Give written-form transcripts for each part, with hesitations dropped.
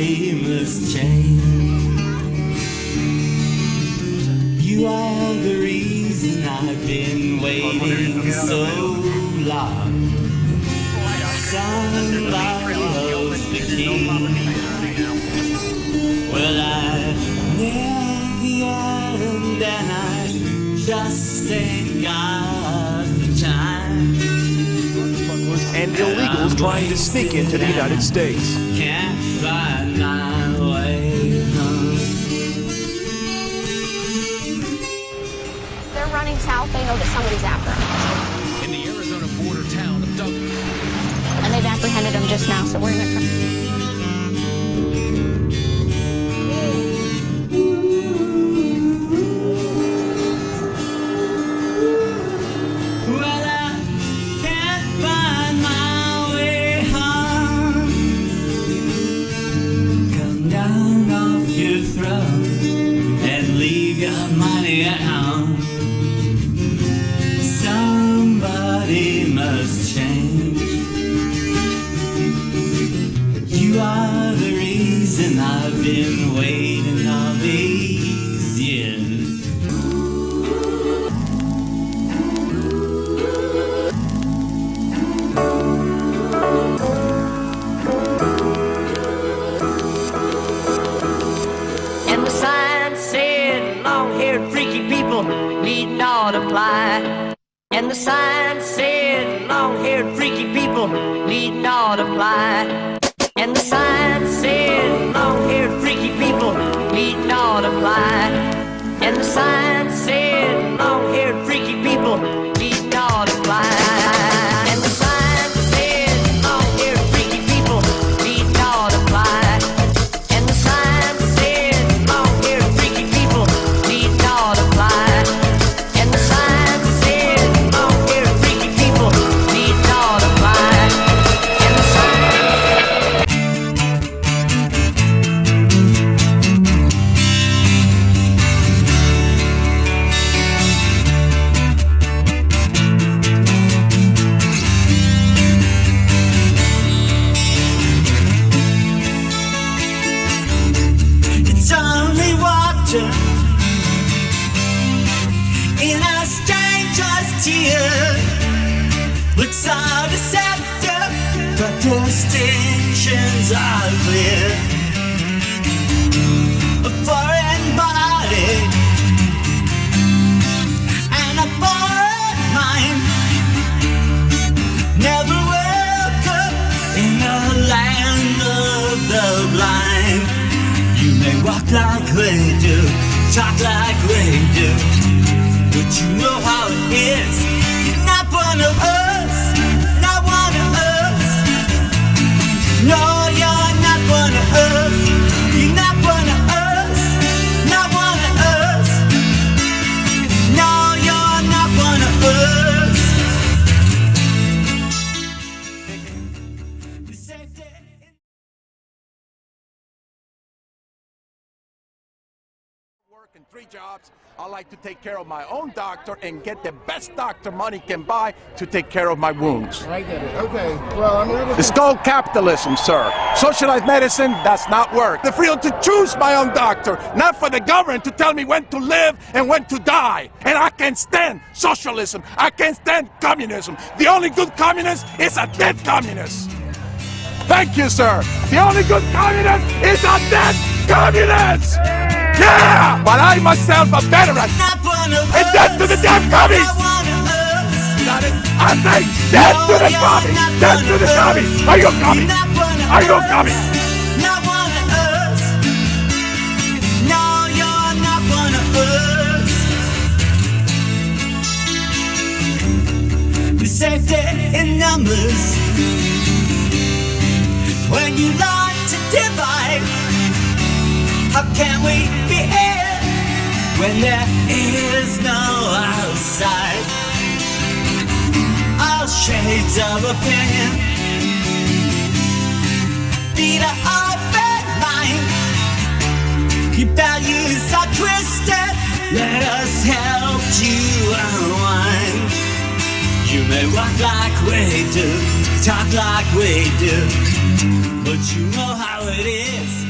Somebody must change. You are the reason I've been waiting so long. Somebody holds the key. Well, I live here and then I just ain't got the time. And illegals trying to sneak into the United States. Can't find my way home. They're running south, they know that somebody's after them. In the Arizona border town of Douglas. And they've apprehended them just now, so we're gonna try. Well, I can't find my way home. Come down off your throne and leave your money at home. Somebody must change. You are the reason I've been waiting all these years. And the sign said, long-haired freaky people need not apply. And the sign said, long-haired freaky people need not apply. And the sign said, long-haired freaky people need not apply. And the sign said, long-haired freaky people need not apply. And the sign said, long-haired freaky people need not apply. And the sign said, long-haired freaky people need not apply. And the sign said, long-haired freaky people need not apply. And the sign. It's only water in a stranger's tear. Looks so deceptive, but distinctions are clear. A foreign body and a foreign mind, never welcome in the land of the blind. You may walk like we do, talk like we do, but you know how it is. You're not one of us, not one of us. No, you're not one of us. You're not one of us, not one of us. No, you're not one of us. The safety. Working 3 jobs. I like to take care of my own doctor and get the best doctor money can buy to take care of my wounds. I get it. Okay. Well, I'm a little. It's called capitalism, sir. Socialized medicine does not work. The freedom to choose my own doctor, not for the government to tell me when to live and when to die. And I can't stand socialism. I can't stand communism. The only good communist is a dead communist. Thank you, sir. The only good communist is a dead communist. Yeah! But I myself a veteran. And death to the damn commies! Got it? I say death to the commies! Death to the commies! Are you commies? Are you commies? Not one of us. No, you're not one of us. The safety in numbers. When you learn to divide, how can we be here when there is no outside? All shades of opinion feed an open mind. Your values are twisted. Let us help you unwind. You may walk like we do, talk like we do, but you know how it is.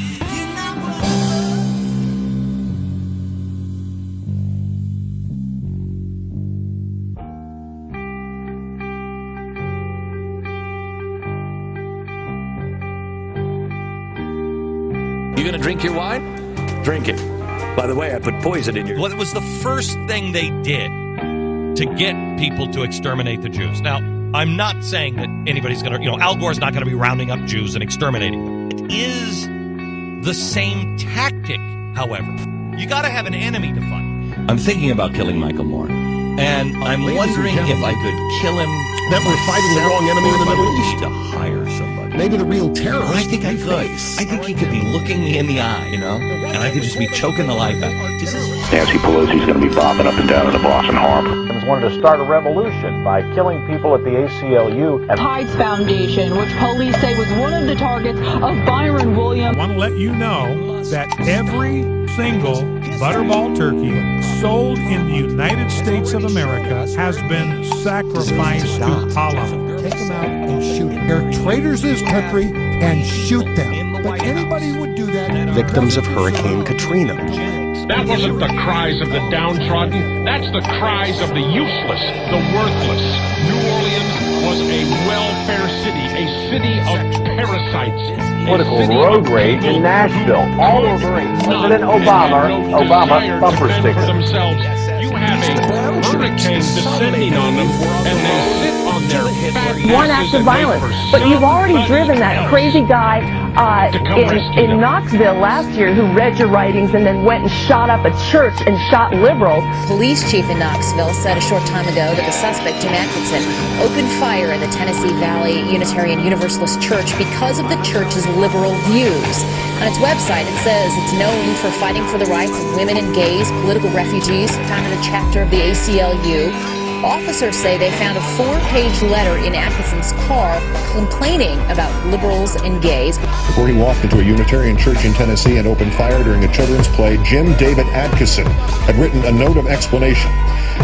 You gonna drink your wine? Drink it. By the way, I put poison in your... What was the first thing they did to get people to exterminate the Jews? Now, I'm not saying that anybody's going to, Al Gore's not going to be rounding up Jews and exterminating them. It is the same tactic, however. You got to have an enemy to fight. I'm thinking about killing Michael Moore. And I'm wondering if I could kill him. That we're fighting the wrong enemy in the Middle East. To hire somebody. Maybe the real terrorist. I think I could. I think he could be looking me in the eye, and I could just be choking the life out. Nancy Pelosi's going to be bobbing up and down in the Boston Harbor. Wanted to start a revolution by killing people at the ACLU. And Tides Foundation, which police say was one of the targets of Byron Williams. I want to let you know that every single Butterball turkey sold in the United States of America has been sacrificed to Allah. Take them out and shoot them. They're traitors to this country and shoot them. But anybody who would do that. Victims of Hurricane Katrina. That wasn't the cries of the downtrodden. That's the cries of the useless, the worthless. New Orleans was a welfare city, a city of parasites. Political road rage in Nashville, all over President Obama bumper sticker. You have a hurricane descending on them, and they sit on their fat One act of violence. But you've already driven that crazy guy in Knoxville last year who read your writings and then went and shot up a church and shot liberals. Police chief in Knoxville said a short time ago that the suspect, Jim Atkinson, opened fire in the Tennessee Valley Unitarian Universalist Church because of the church's liberal views. On its website, it says it's known for fighting for the rights of women and gays, political refugees, founded a chapter of the ACLU. Officers say they found a 4-page letter in Atkinson's car complaining about liberals and gays. Before he walked into a Unitarian church in Tennessee and opened fire during a children's play, Jim David Atkinson had written a note of explanation.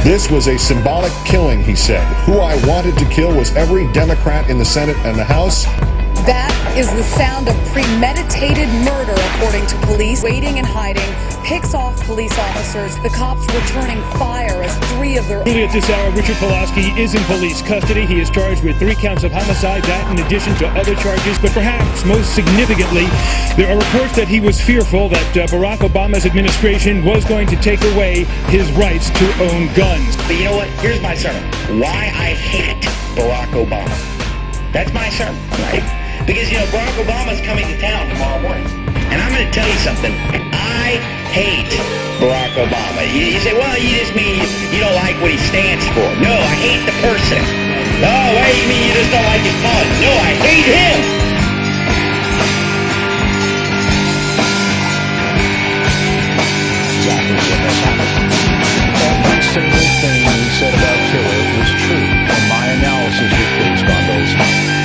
This was a symbolic killing, he said. Who I wanted to kill was every Democrat in the Senate and the House. That is the sound of premeditated murder, according to police. Waiting and hiding picks off police officers. The cops returning fire as 3 of their... Early at this hour, Richard Pulaski is in police custody. He is charged with 3 counts of homicide, that in addition to other charges. But perhaps most significantly, there are reports that he was fearful that Barack Obama's administration was going to take away his rights to own guns. But you know what? Here's my sermon. Why I hate Barack Obama. That's my sermon, right? Because, Barack Obama's coming to town tomorrow morning. And I'm going to tell you something. I hate Barack Obama. You say, well, you just mean you don't like what he stands for. No, I hate the person. Oh, what do you mean you just don't like his cause? No, I hate him. Exactly what has happened. Every single thing he said about Killer was true. And my analysis was based on those facts.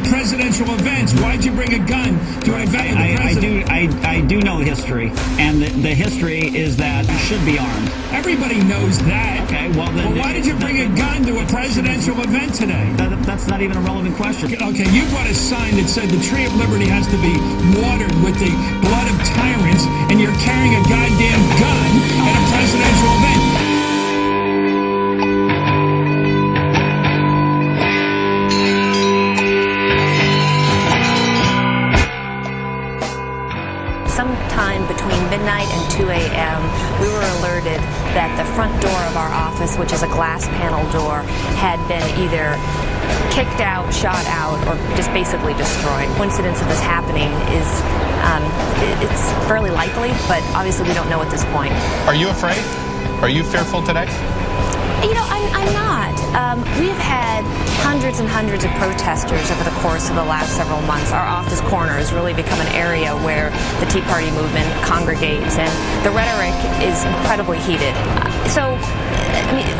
Presidential events. Why'd you bring a gun to an event? I do know history, and the history is that you should be armed. Everybody knows that. Okay, well then. Well, why did you bring a gun to a presidential event today? That's not even a relevant question. Okay, you brought a sign that said the Tree of Liberty has to be watered with the blood of tyrants, and you're carrying a goddamn gun at a presidential event. Sometime between midnight and 2 a.m., we were alerted that the front door of our office, which is a glass panel door, had been either kicked out, shot out, or just basically destroyed. Coincidence of this happening is, it's fairly likely, but obviously we don't know at this point. Are you afraid? Are you fearful today? I'm not. We've had hundreds and hundreds of protesters over the course of the last several months. Our office corner has really become an area where the Tea Party movement congregates, and the rhetoric is incredibly heated.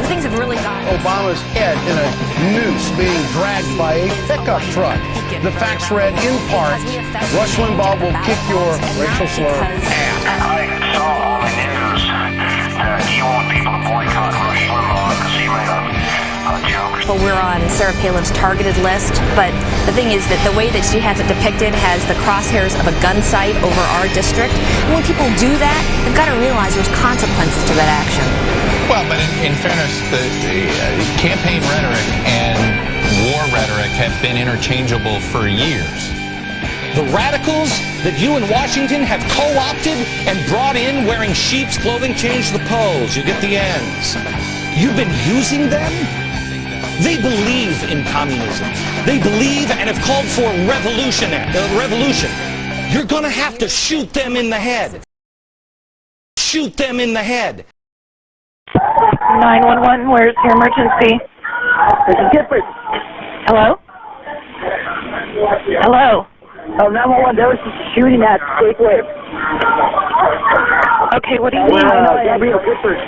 Things have really gone... Obama's head in a noose being dragged by a pickup truck. The facts read in part, Rush Limbaugh will kick your racial slur ass. I saw on the news that you want people to boycott Rush Limbaugh because he made a Well, we're on Sarah Palin's targeted list, but the thing is that the way that she has it depicted has the crosshairs of a gun sight over our district. And when people do that, they've got to realize there's consequences to that action. Well, but in fairness, the campaign rhetoric and war rhetoric have been interchangeable for years. The radicals that you in Washington have co-opted and brought in wearing sheep's clothing change the pose. You get the ends. You've been using them? They believe in communism. They believe and have called for revolution. You're going to have to shoot them in the head. Shoot them in the head. 911, where's your emergency? This is Giffords. Hello? Hello? Oh, 911, there was a shooting at Gateway. Okay, what do you need? Gabrielle Giffords.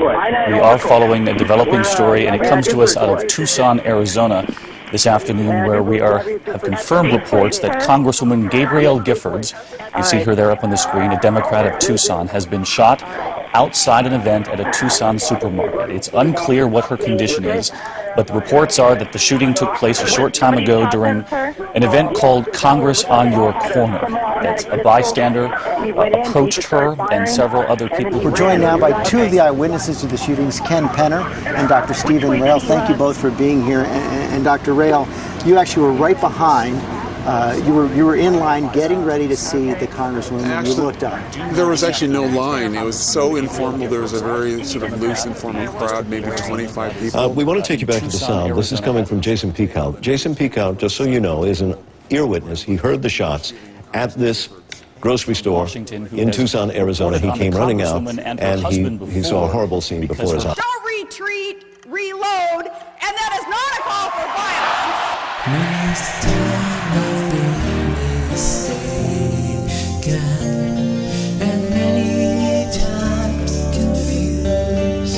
We are following a developing story, and it comes to us out of Tucson, Arizona this afternoon, where we have confirmed reports that Congresswoman Gabrielle Giffords, you see her there up on the screen, a Democrat of Tucson, has been shot outside an event at a Tucson supermarket. It's unclear what her condition is, but the reports are that the shooting took place a short time ago during an event called Congress on Your Corner. That's a bystander approached her and several other people. We're joined now by two of the eyewitnesses to the shootings, Ken Penner and Dr. Stephen Rail. Thank you both for being here. And Dr. Rail, you actually were right behind. You were in line getting ready to see the Congresswoman. Actually, you looked up. There was actually no line. It was so informal. There was a very sort of loose, informal crowd, maybe 25 people. We want to take you back to the sound. This is coming from Jason Peacout. Jason Peacout, just so you know, is an ear witness. He heard the shots at this grocery store in Tucson, Arizona. He came running out, and he saw a horrible scene before his eyes. Don't retreat, reload, and that is not a call for violence. And many times confused.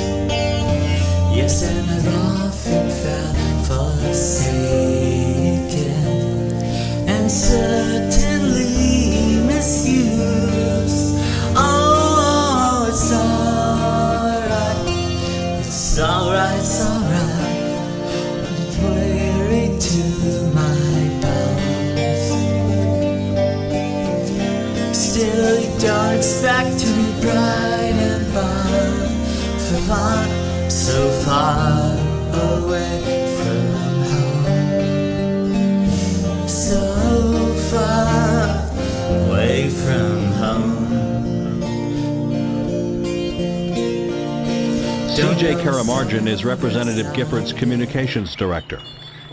Yes, and I've often felt forsaken and certainly misused. Oh, it's alright, it's alright, it's alright. It's weary to my still, you don't expect to be bright and fun, so far away from home, so far away from home. C.J. Karamarjan is Representative Giffords' communications director.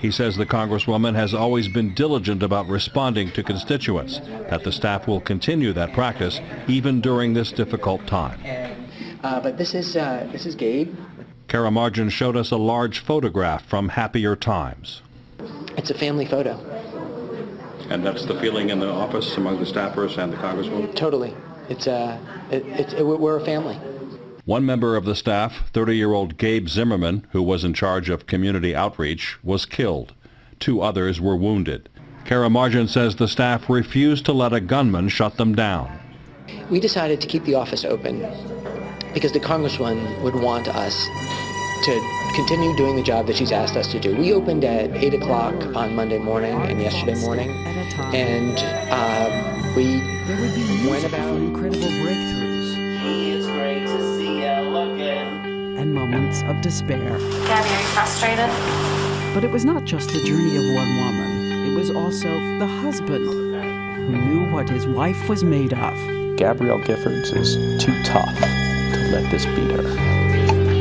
He says the Congresswoman has always been diligent about responding to constituents, that the staff will continue that practice even during this difficult time. But this is Gabe. Karamarjan showed us a large photograph from Happier Times. It's a family photo. And that's the feeling in the office among the staffers and the Congresswoman? Totally. We're a family. One member of the staff, 30-year-old Gabe Zimmerman, who was in charge of community outreach, was killed. 2 others were wounded. Karamarjan says the staff refused to let a gunman shut them down. We decided to keep the office open because the Congresswoman would want us to continue doing the job that she's asked us to do. We opened at 8 o'clock on Monday morning and yesterday morning, and we went about incredible breakthroughs and moments of despair. Gabby, are you frustrated? But it was not just the journey of one woman. It was also the husband who knew what his wife was made of. Gabrielle Giffords is too tough to let this beat her.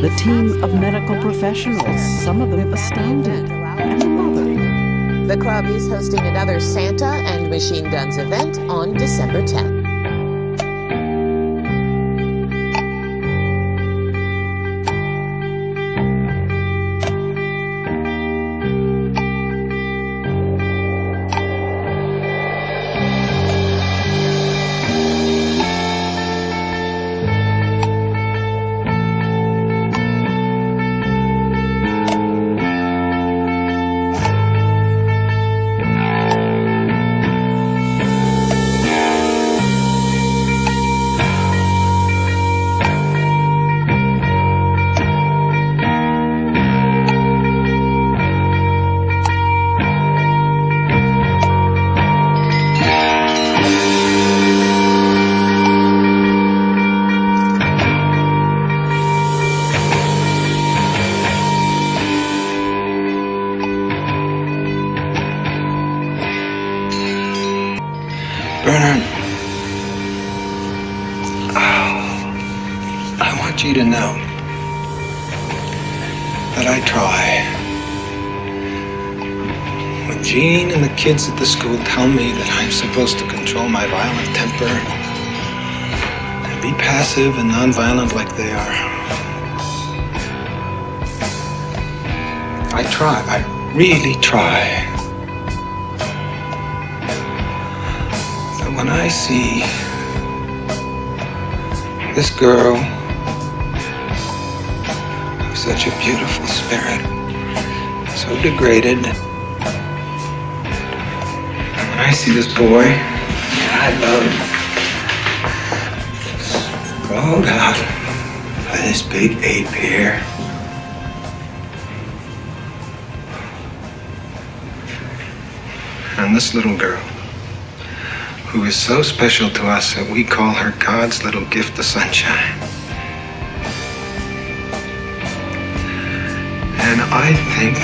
The team of medical professionals, some of them astounded, and the mother. The club is hosting another Santa and Machine Guns event on December 10th. Bernard, I want you to know that I try. When Jean and the kids at the school tell me that I'm supposed to control my violent temper and be passive and nonviolent like they are, I try. I really try. But when I see this girl of such a beautiful spirit, so degraded, and when I see this boy that I love sprawled out by this big ape here, and this little girl, who is so special to us that we call her God's little gift of sunshine. And I think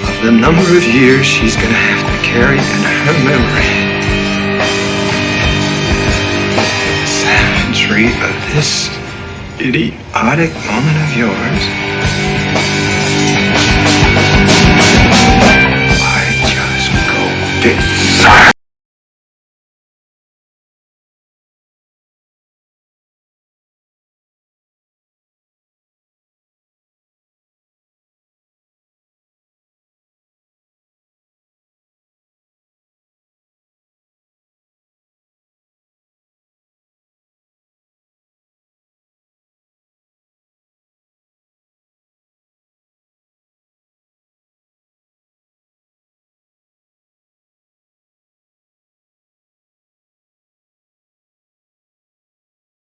of the number of years she's gonna have to carry in her memory the savagery of this idiotic moment of yours.